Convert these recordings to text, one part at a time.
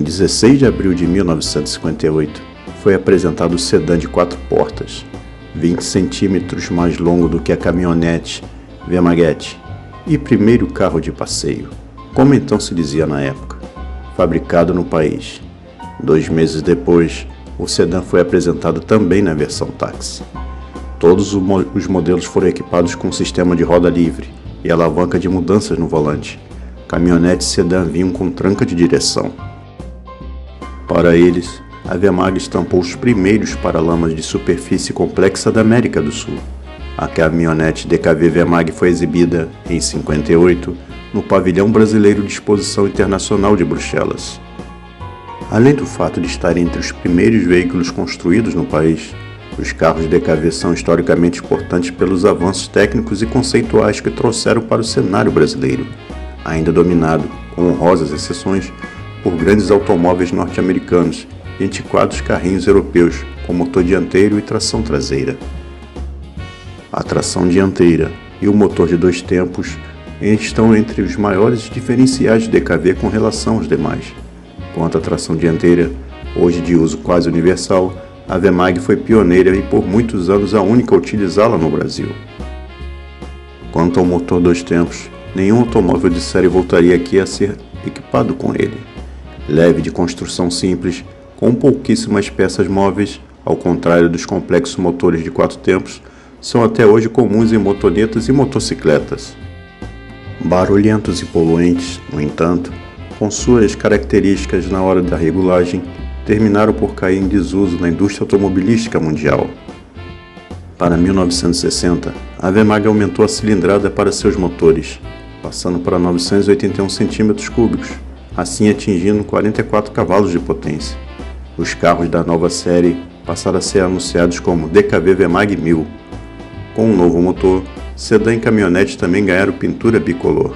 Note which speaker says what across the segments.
Speaker 1: 16 de abril de 1958, foi apresentado o sedã de 4 portas, 20 centímetros mais longo do que a caminhonete Wehrmacht e primeiro carro de passeio, como então se dizia na época, fabricado no país. 2 meses depois, o sedã foi apresentado também na versão táxi. Todos os modelos foram equipados com um sistema de roda livre e alavanca de mudanças no volante. Caminhonetes e sedã vinham com tranca de direção. Para eles, a Wehrmacht estampou os primeiros paralamas de superfície complexa da América do Sul. A caminhonete DKW Wehrmacht foi exibida, em 58, no Pavilhão Brasileiro de Exposição Internacional de Bruxelas. Além do fato de estar entre os primeiros veículos construídos no país, os carros DKW são historicamente importantes pelos avanços técnicos e conceituais que trouxeram para o cenário brasileiro, ainda dominado, com honrosas exceções, por grandes automóveis norte-americanos e antiquados carrinhos europeus com motor dianteiro e tração traseira. A tração dianteira e o motor de 2 tempos estão entre os maiores diferenciais de DKW com relação aos demais. Quanto à tração dianteira, hoje de uso quase universal, a Wehrmacht foi pioneira e por muitos anos a única a utilizá-la no Brasil. Quanto ao motor 2 tempos, nenhum automóvel de série voltaria aqui a ser equipado com ele. Leve de construção simples, com pouquíssimas peças móveis, ao contrário dos complexos motores de 4 tempos, são até hoje comuns em motonetas e motocicletas. Barulhentos e poluentes, no entanto, com suas características na hora da regulagem, terminaram por cair em desuso na indústria automobilística mundial. Para 1960, a Wehrmacht aumentou a cilindrada para seus motores, passando para 981 cm3, assim atingindo 44 cavalos de potência. Os carros da nova série passaram a ser anunciados como DKW Wehrmacht 1000. Com um novo motor, sedã e caminhonete também ganharam pintura bicolor.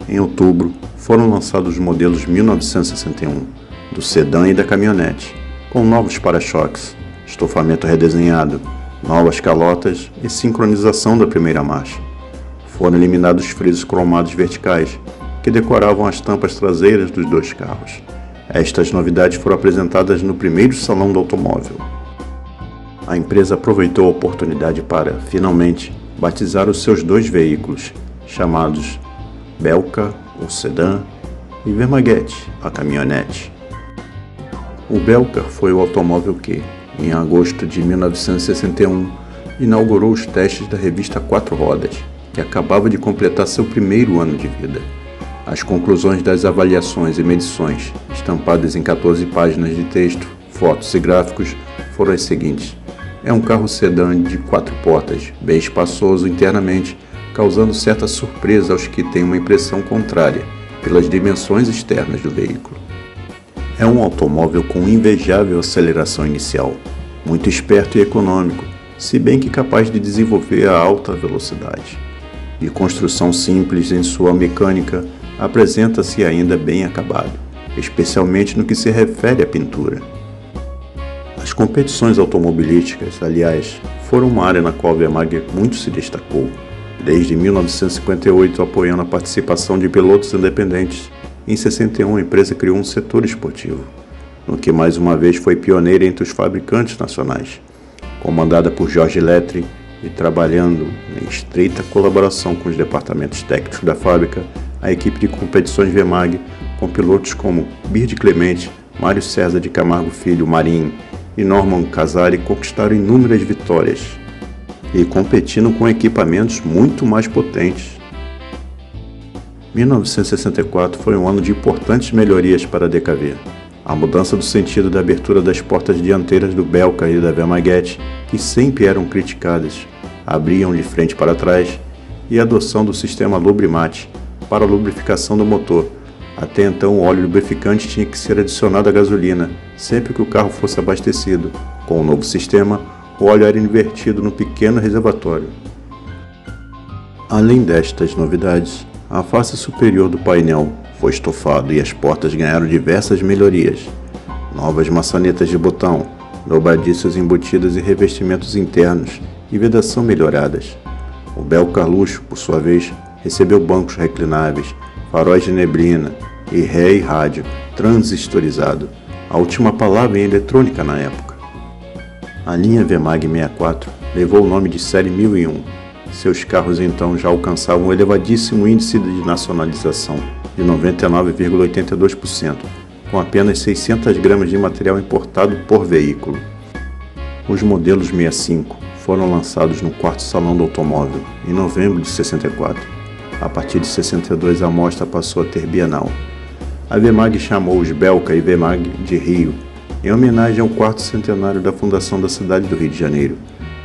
Speaker 1: Em outubro, foram lançados os modelos 1961, do sedã e da caminhonete, com novos para-choques, estofamento redesenhado, novas calotas e sincronização da primeira marcha. Foram eliminados os frisos cromados verticais, que decoravam as tampas traseiras dos 2 carros. Estas novidades foram apresentadas no primeiro Salão do Automóvel. A empresa aproveitou a oportunidade para, finalmente, batizar os seus 2 veículos, chamados Belka, o sedã, e Wehrmacht, a caminhonete. O Belka foi o automóvel que, em agosto de 1961, inaugurou os testes da revista 4 Rodas, que acabava de completar seu primeiro ano de vida. As conclusões das avaliações e medições, estampadas em 14 páginas de texto, fotos e gráficos, foram as seguintes. É um carro sedã de 4 portas, bem espaçoso internamente, causando certa surpresa aos que têm uma impressão contrária, pelas dimensões externas do veículo. É um automóvel com invejável aceleração inicial, muito esperto e econômico, se bem que capaz de desenvolver a alta velocidade. De construção simples em sua mecânica, apresenta-se ainda bem acabado, especialmente no que se refere à pintura. As competições automobilísticas, aliás, foram uma área na qual a Wehrmacht muito se destacou, desde 1958 apoiando a participação de pilotos independentes. Em 61, a empresa criou um setor esportivo, no que mais uma vez foi pioneira entre os fabricantes nacionais. Comandada por Jorge Letri e trabalhando em estreita colaboração com os departamentos técnicos da fábrica, a equipe de competições Wehrmacht, com pilotos como Bird Clemente, Mário César de Camargo Filho, Marinho e Norman Casari, conquistaram inúmeras vitórias e competindo com equipamentos muito mais potentes. 1964 foi um ano de importantes melhorias para a DKW. A mudança do sentido da abertura das portas dianteiras do Belka e da Wehrmacht, que sempre eram criticadas, abriam de frente para trás, e a adoção do sistema Lubrimat para a lubrificação do motor. Até então, o óleo lubrificante tinha que ser adicionado à gasolina sempre que o carro fosse abastecido. Com o novo sistema, o óleo era invertido no pequeno reservatório. Além destas novidades, a face superior do painel foi estofado e as portas ganharam diversas melhorias. Novas maçanetas de botão, dobradiças embutidas e revestimentos internos e vedação melhoradas. O Belka Luxo, por sua vez, recebeu bancos reclináveis, faróis de neblina, e Ré e rádio, transistorizado, a última palavra em eletrônica na época. A linha Vemag 64 levou o nome de Série 1001. Seus carros então já alcançavam um elevadíssimo índice de nacionalização, de 99,82%, com apenas 600 gramas de material importado por veículo. Os modelos 65 foram lançados no quarto Salão do Automóvel, em novembro de 64. A partir de 62 a mostra passou a ter bienal. A Vemag chamou os Belka e Vemag de Rio, em homenagem ao quarto centenário da fundação da cidade do Rio de Janeiro.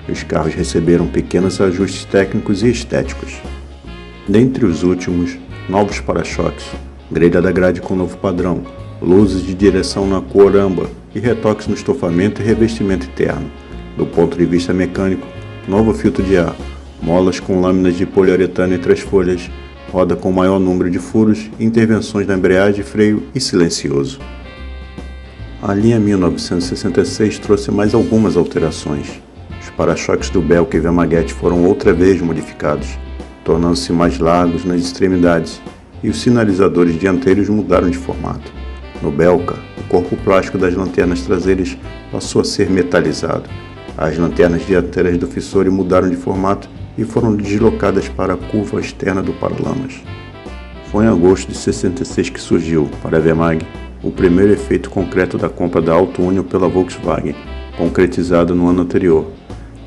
Speaker 1: Os carros receberam pequenos ajustes técnicos e estéticos. Dentre os últimos, novos para-choques, grelha da grade com novo padrão, luzes de direção na cor âmbar e retoques no estofamento e revestimento interno. Do ponto de vista mecânico, novo filtro de ar, molas com lâminas de poliuretano entre as folhas, roda com maior número de furos, intervenções na embreagem, freio e silencioso. A linha 1966 trouxe mais algumas alterações. Os para-choques do Belka e Vemaguete foram outra vez modificados, tornando-se mais largos nas extremidades, e os sinalizadores dianteiros mudaram de formato. No Belka, o corpo plástico das lanternas traseiras passou a ser metalizado. As lanternas dianteiras do fissore mudaram de formato e foram deslocadas para a curva externa do paralamas. Foi em agosto de 66 que surgiu, para a Vemag, o primeiro efeito concreto da compra da Auto Union pela Volkswagen, concretizado no ano anterior.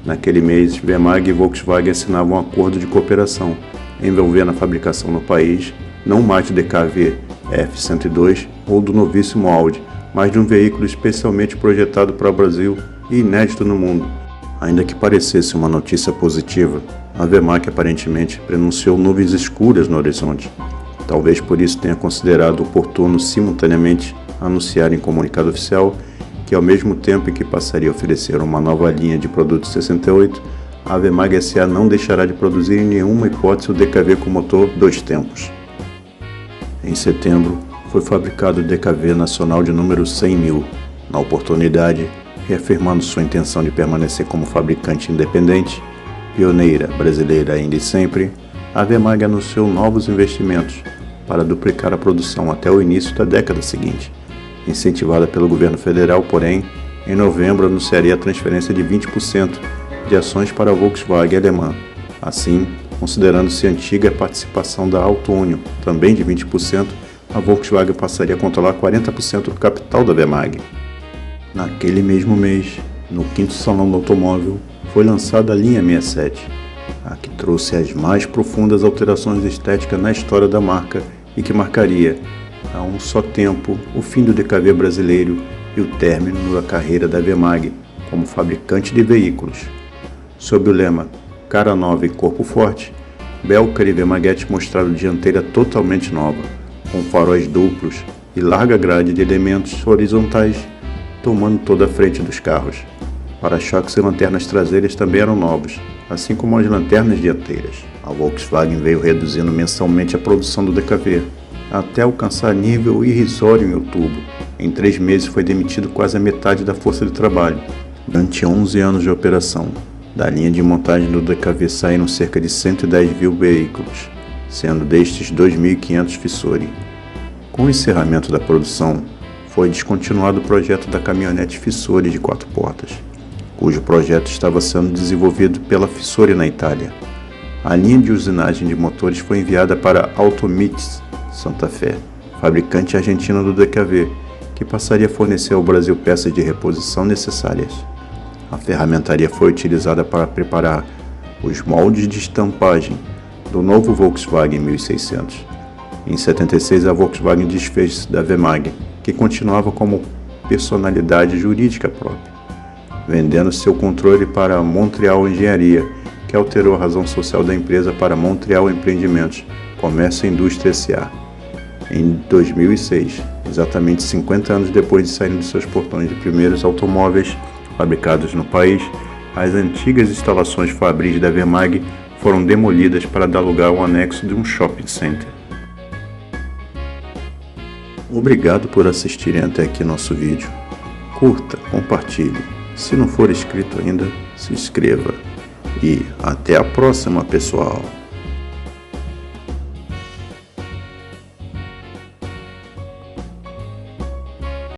Speaker 1: Naquele mês, Vemag e Volkswagen assinavam um acordo de cooperação, envolvendo a fabricação no país, não mais do DKV F-102 ou do novíssimo Audi, mas de um veículo especialmente projetado para o Brasil e inédito no mundo. Ainda que parecesse uma notícia positiva, a Vemag aparentemente prenunciou nuvens escuras no horizonte. Talvez por isso tenha considerado oportuno simultaneamente anunciar em comunicado oficial que, ao mesmo tempo em que passaria a oferecer uma nova linha de produtos 68, a Vemag S.A. não deixará de produzir em nenhuma hipótese o DKV com motor 2 tempos. Em setembro, foi fabricado o DKV nacional de número 100.000. Na oportunidade, reafirmando sua intenção de permanecer como fabricante independente, pioneira, brasileira ainda e sempre, a Vemag anunciou novos investimentos para duplicar a produção até o início da década seguinte. Incentivada pelo governo federal, porém, em novembro anunciaria a transferência de 20% de ações para a Volkswagen alemã. Assim, considerando-se antiga a participação da Auto Union, também de 20%, a Volkswagen passaria a controlar 40% do capital da Vemag. Naquele mesmo mês, no 5º Salão do Automóvel, foi lançada a linha 67, a que trouxe as mais profundas alterações estéticas na história da marca e que marcaria, a um só tempo, o fim do DKV brasileiro e o término da carreira da Vemag como fabricante de veículos. Sob o lema Cara Nova e Corpo Forte, Belka e Vemaguete mostraram dianteira totalmente nova, com faróis duplos e larga grade de elementos horizontais tomando toda a frente dos carros. Para-choques e lanternas traseiras também eram novos, assim como as lanternas dianteiras. A Volkswagen veio reduzindo mensalmente a produção do DKV, até alcançar nível irrisório em outubro. Em 3 meses foi demitido quase a metade da força de trabalho. Durante 11 anos de operação, da linha de montagem do DKV saíram cerca de 110.000 veículos, sendo destes 2.500 fissore. Com o encerramento da produção, foi descontinuado o projeto da caminhonete fissore de 4 portas, cujo projeto estava sendo desenvolvido pela Fissore na Itália. A linha de usinagem de motores foi enviada para a Automitz Santa Fé, fabricante argentina do DKV, que passaria a fornecer ao Brasil peças de reposição necessárias. A ferramentaria foi utilizada para preparar os moldes de estampagem do novo Volkswagen 1600. Em 76, a Volkswagen desfez da Vemag, que continuava como personalidade jurídica própria, vendendo seu controle para a Montreal Engenharia, que alterou a razão social da empresa para Montreal Empreendimentos, Comércio e Indústria S.A. Em 2006, exatamente 50 anos depois de saírem dos seus portões de primeiros automóveis fabricados no país, as antigas instalações fabris da Vemag foram demolidas para dar lugar ao anexo de um shopping center. Obrigado por assistirem até aqui nosso vídeo. Curta, compartilhe. Se não for inscrito ainda, se inscreva. E até a próxima, pessoal!